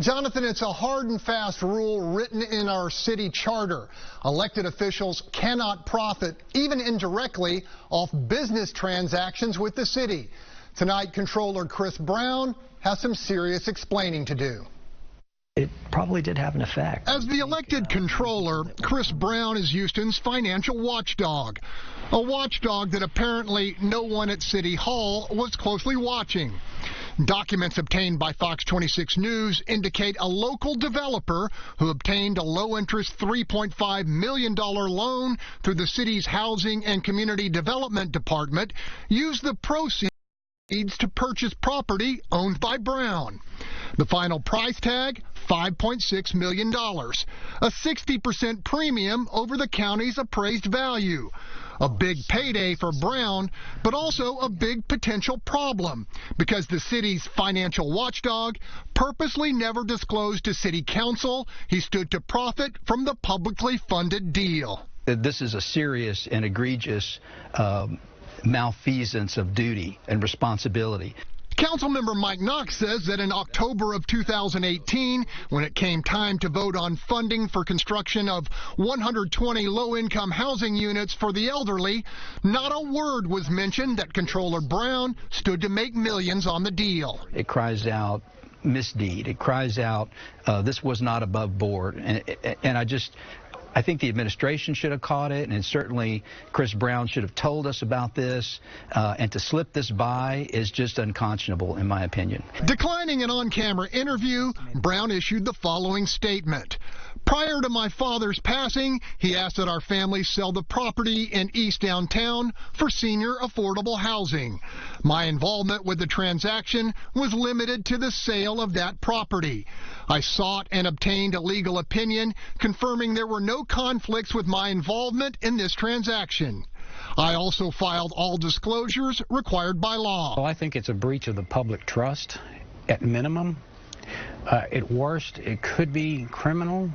Jonathan, it's a hard and fast rule written in our city charter. Elected officials cannot profit, even indirectly, off business transactions with the city. Tonight, Controller Chris Brown has some serious explaining to do. It probably did have an effect. As the elected controller, Chris Brown is Houston's financial watchdog. A watchdog that apparently no one at City Hall was closely watching. Documents obtained by Fox 26 News indicate a local developer who obtained a low-interest $3.5 million loan through the city's Housing and Community Development Department used the proceeds to purchase property owned by Brown. The final price tag, $5.6 million, a 60% premium over the county's appraised value. A big payday for Brown, but also a big potential problem because the city's financial watchdog purposely never disclosed to city council he stood to profit from the publicly funded deal. This is a serious and egregious malfeasance of duty and responsibility. Councilmember Mike Knox says that in October of 2018, when it came time to vote on funding for construction of 120 low-income housing units for the elderly, not a word was mentioned that Controller Brown stood to make millions on the deal. It cries out misdeed. It cries out this was not above board. And I think the administration should have caught it, and certainly Chris Brown should have told us about this, and to slip this by is just unconscionable, in my opinion. Declining an on-camera interview, Brown issued the following statement. Prior to my father's passing, he asked that our family sell the property in East Downtown for senior affordable housing. My involvement with the transaction was limited to the sale of that property. I sought and obtained a legal opinion confirming there were no conflicts with my involvement in this transaction. I also filed all disclosures required by law. Well, I think it's a breach of the public trust at minimum. At worst, it could be criminal.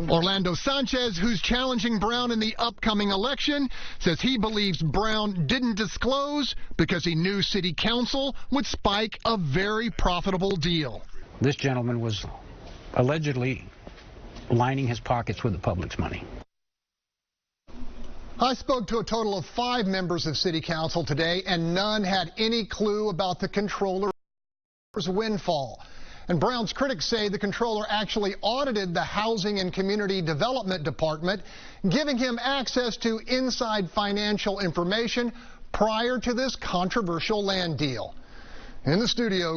Orlando Sanchez, who's challenging Brown in the upcoming election, says he believes Brown didn't disclose because he knew City Council would spike a very profitable deal. This gentleman was allegedly lining his pockets with the public's money. I spoke to a total of 5 members of City Council today, and none had any clue about the controller's windfall. And Brown's critics say the controller actually audited the Housing and Community Development Department, giving him access to inside financial information prior to this controversial land deal. In the studio,